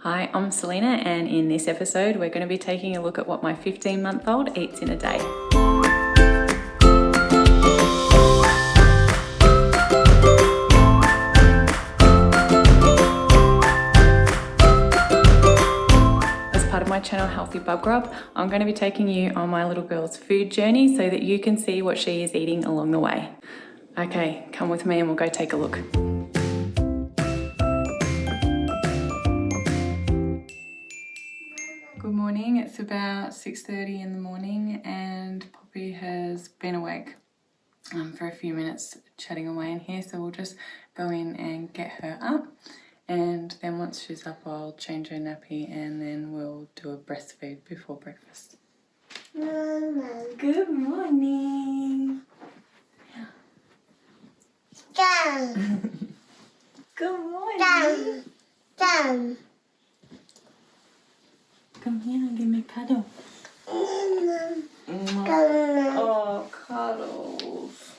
Hi, I'm Celina, and in this episode we're going to be taking a look at what my 15-month-old eats in a day. As part of my channel Healthy Bub Grub, I'm going to be taking you on my little girl's food journey so that you can see what she is eating along the way. Okay, come with me and we'll go take a look. Good morning, it's about 6:30 in the morning and Poppy has been awake for a few minutes chatting away in here, so we'll just go in and get her up, and then once she's up I'll change her nappy and then we'll do a breastfeed before breakfast. Mama. Good morning. Dum. Good morning. Dum. Dum. Come here and give me a cuddle. Dum. Oh, cuddles.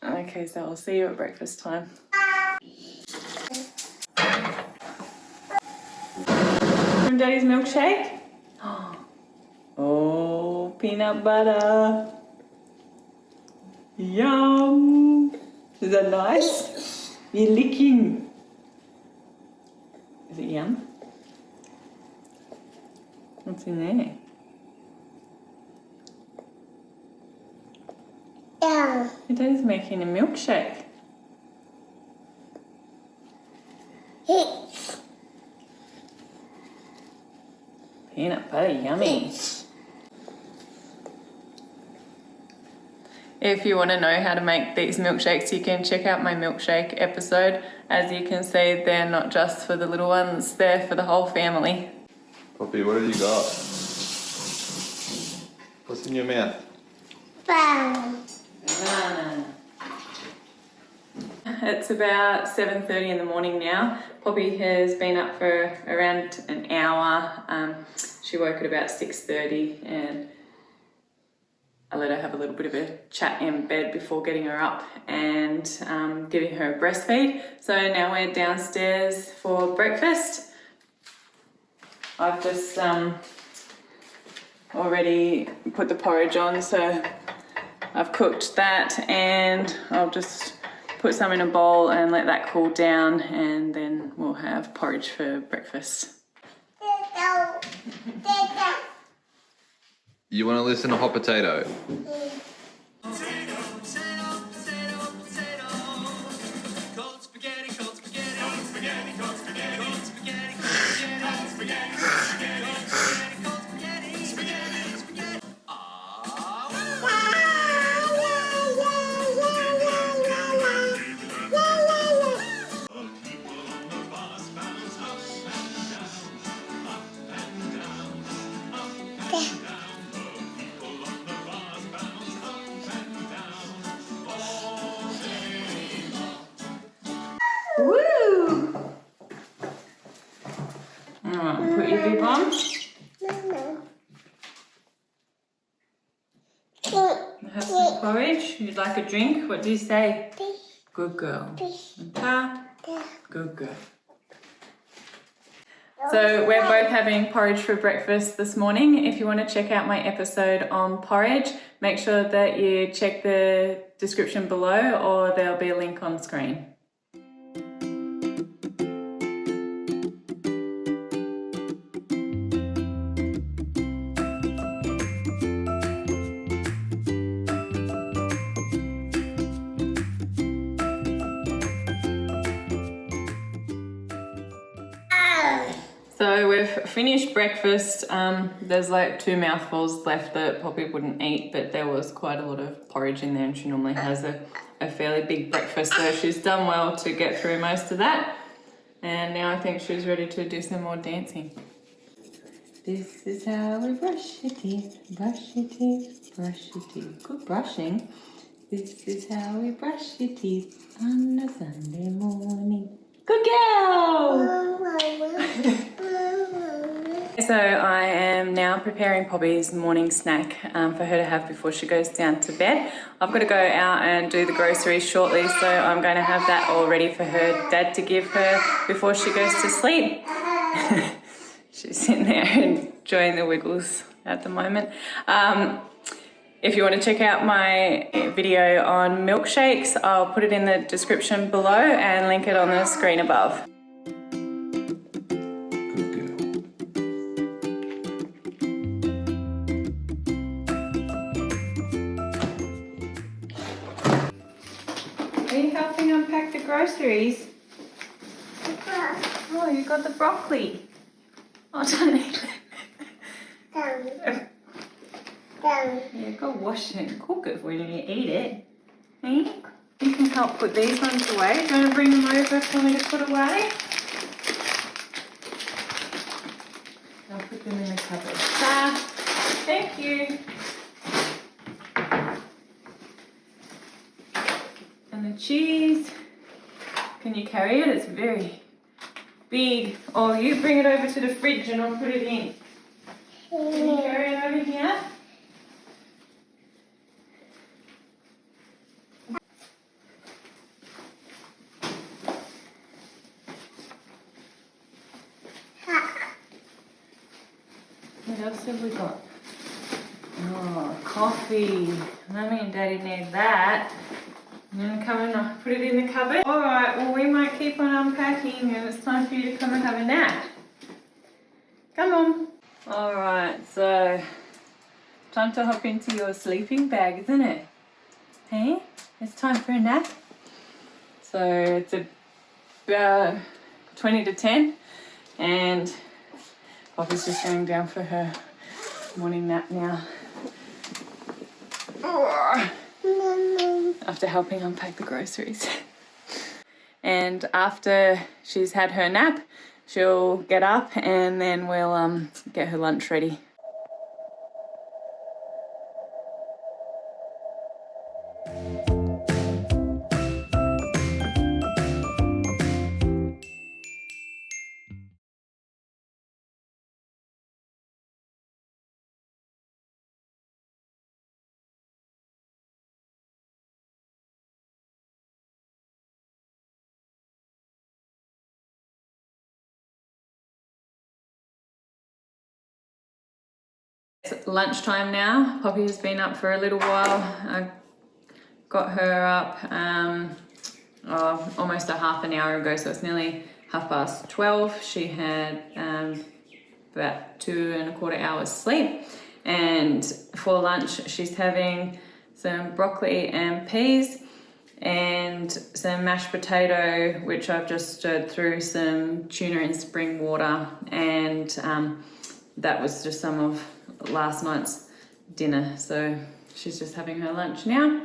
Okay, so I'll see you at breakfast time. From Daddy's milkshake? Oh, peanut butter. Yum. Is that nice? You're licking. Is it yum? What's in there? Dum. Your daddy's making a milkshake. Peanut butter, yummy. If you want to know how to make these milkshakes, you can check out my milkshake episode. As you can see, they're not just for the little ones, they're for the whole family. Poppy, what have you got? What's in your mouth? Bum. It's about 7:30 in the morning now. Poppy has been up for around an hour. She woke at about 6:30 and I let her have a little bit of a chat in bed before getting her up and giving her a breastfeed. So now we're downstairs for breakfast. I've just already put the porridge on, so I've cooked that and I'll just put some in a bowl and let that cool down, and then we'll have porridge for breakfast. You want to listen to Hot Potato? Woo! Alright, put your bib on. Have some porridge. You'd like a drink? What do you say? Good girl. Ta. Good girl. So we're both having porridge for breakfast this morning. If you want to check out my episode on porridge, make sure that you check the description below or there'll be a link on screen. So we've finished breakfast. There's like 2 mouthfuls left that Poppy wouldn't eat, but there was quite a lot of porridge in there and she normally has a fairly big breakfast, so she's done well to get through most of that. And now I think she's ready to do some more dancing. This is how we brush your teeth, brush your teeth, brush your teeth. Good brushing. This is how we brush your teeth on a Sunday morning. Good girl! So I am now preparing Poppy's morning snack for her to have before she goes down to bed. I've got to go out and do the groceries shortly, so I'm going to have that all ready for her dad to give her before she goes to sleep. She's sitting there enjoying the wiggles at the moment. If you want to check out my video on milkshakes, I'll put it in the description below and link it on the screen above. Are you helping unpack the groceries? Oh, you got the broccoli. Oh, don't eat it. Yeah, go wash it and cook it when you eat it. Hey? You can help put these ones away. Do you want to bring them over for me to put away? I'll put them in the cupboard. Thank you. And the cheese. Can you carry it? It's very big. Oh, you bring it over to the fridge and I'll put it in. Can you carry it over here? What else have we got? Oh, coffee. Mummy and Daddy need that. I'm going to come and put it in the cupboard. Alright, well we might keep on unpacking and it's time for you to come and have a nap. Come on. Alright, so time to hop into your sleeping bag, isn't it? Hey? It's time for a nap. So it's about 20 to 10 and Poppy's just going down for her morning nap now. After helping unpack the groceries. And after she's had her nap, she'll get up and then we'll get her lunch ready. It's lunchtime now. Poppy has been up for a little while. I got her up almost a half an hour ago, so it's nearly 12:30. She had about 2.25 hours sleep, and for lunch she's having some broccoli and peas and some mashed potato, which I've just stirred through some tuna in spring water, and that was just some of last night's dinner. So she's just having her lunch now,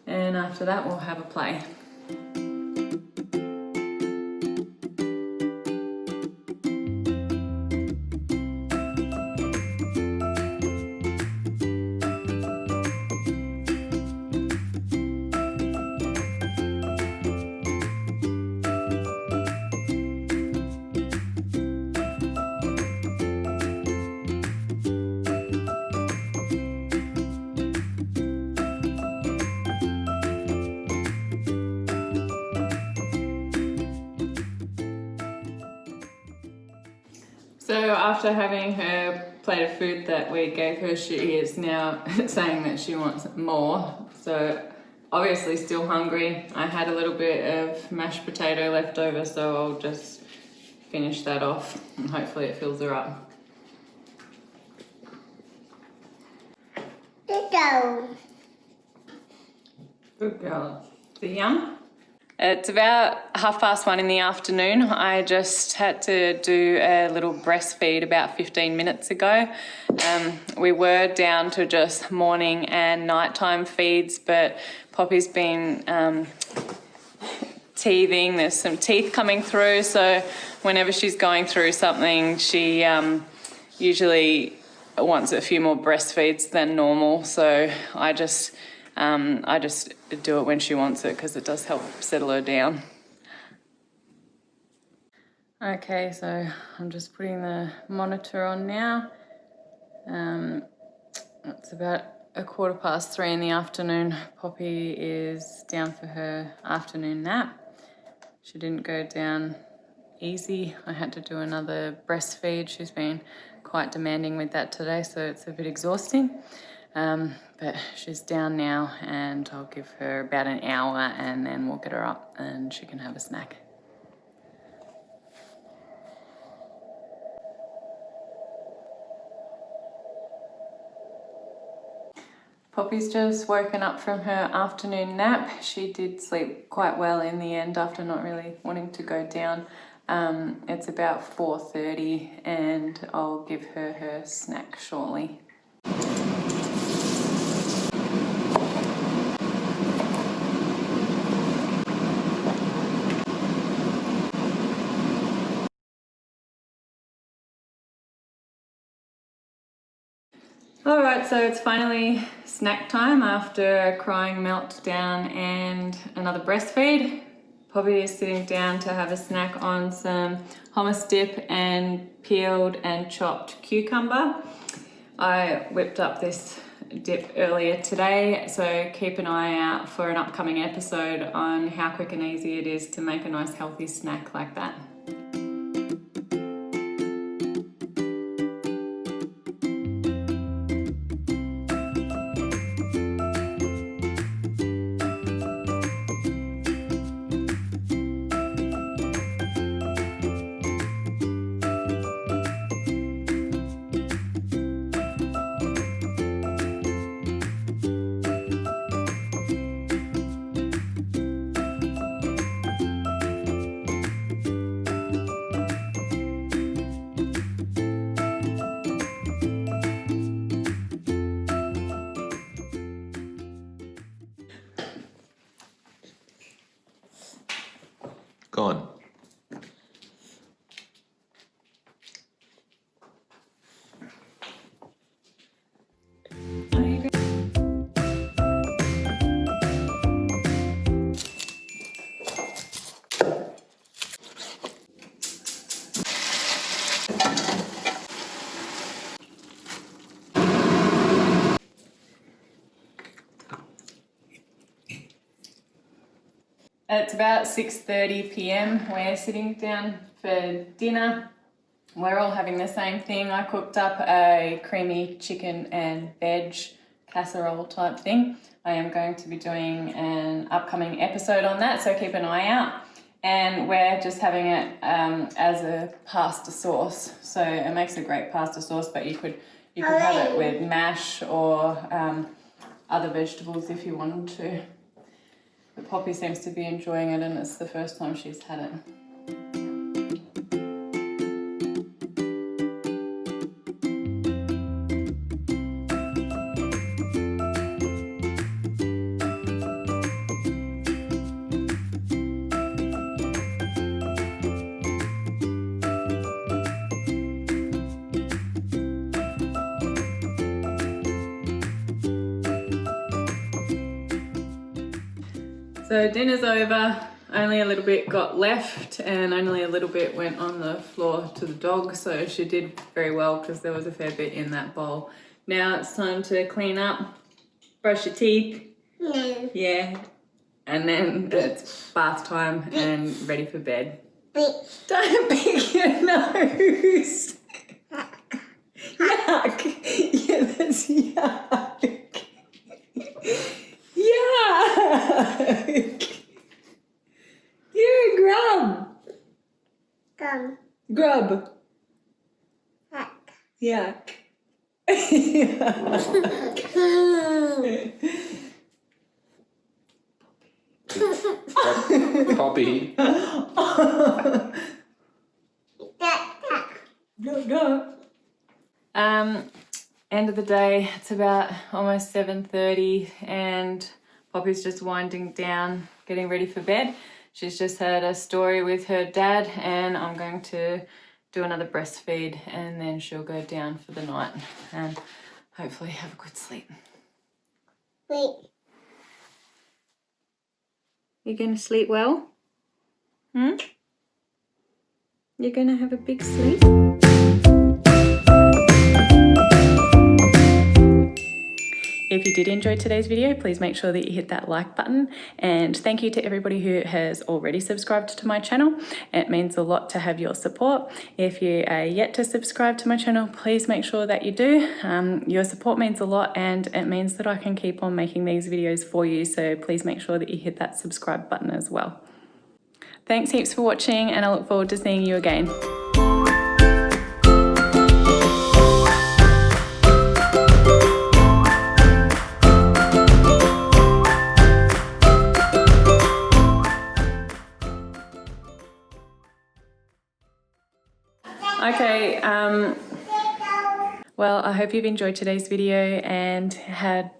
and after that we'll have a play. So after having her plate of food that we gave her, she is now saying that she wants more. So obviously still hungry. I had a little bit of mashed potato left over, so I'll just finish that off and hopefully it fills her up. Good girl. Good girl. Is it yum? It's about 1:30 in the afternoon. I just had to do a little breastfeed about 15 minutes ago. We were down to just morning and nighttime feeds, but Poppy's been teething. There's some teeth coming through, so whenever she's going through something, she usually wants a few more breastfeeds than normal. So I just do it when she wants it because it does help settle her down. Okay, so I'm just putting the monitor on now. It's about 3:15 in the afternoon. Poppy is down for her afternoon nap. She didn't go down easy. I had to do another breastfeed. She's been quite demanding with that today, so it's a bit exhausting. But she's down now, and I'll give her about an hour and then we'll get her up and she can have a snack. Poppy's just woken up from her afternoon nap. She did sleep quite well in the end after not really wanting to go down. It's about 4:30 and I'll give her her snack shortly. Alright, so it's finally snack time after a crying meltdown and another breastfeed. Poppy is sitting down to have a snack on some hummus dip and peeled and chopped cucumber. I whipped up this dip earlier today, so keep an eye out for an upcoming episode on how quick and easy it is to make a nice healthy snack like that. Gone. It's about 6:30 p.m. We're sitting down for dinner. We're all having the same thing. I cooked up a creamy chicken and veg casserole type thing. I am going to be doing an upcoming episode on that, so keep an eye out. And we're just having it as a pasta sauce. So it makes a great pasta sauce, but you could have it with mash or other vegetables if you wanted to. But Poppy seems to be enjoying it and it's the first time she's had it. So dinner's over, only a little bit got left and only a little bit went on the floor to the dog, so she did very well because there was a fair bit in that bowl. Now it's time to clean up, brush your teeth. No. Yeah. And then it's bath time and ready for bed. Don't pick your nose. Yuck. Yeah, that's yuck. Yuck! You're a grub. Gum. Grub. Hack. Yuck. Poppy. Go, go. End of the day, it's about almost 7:30 and Poppy's just winding down, getting ready for bed. She's just had a story with her dad and I'm going to do another breastfeed and then she'll go down for the night and hopefully have a good sleep. Wait. You going to sleep well? Hmm? You're gonna have a big sleep? If you did enjoy today's video, please make sure that you hit that like button, and thank you to everybody who has already subscribed to my channel. It means a lot to have your support. If you are yet to subscribe to my channel, please make sure that you do. Your support means a lot, and it means that I can keep on making these videos for you, so please make sure that you hit that subscribe button as well. Thanks heaps for watching, and I look forward to seeing you again. Okay, well, I hope you've enjoyed today's video and had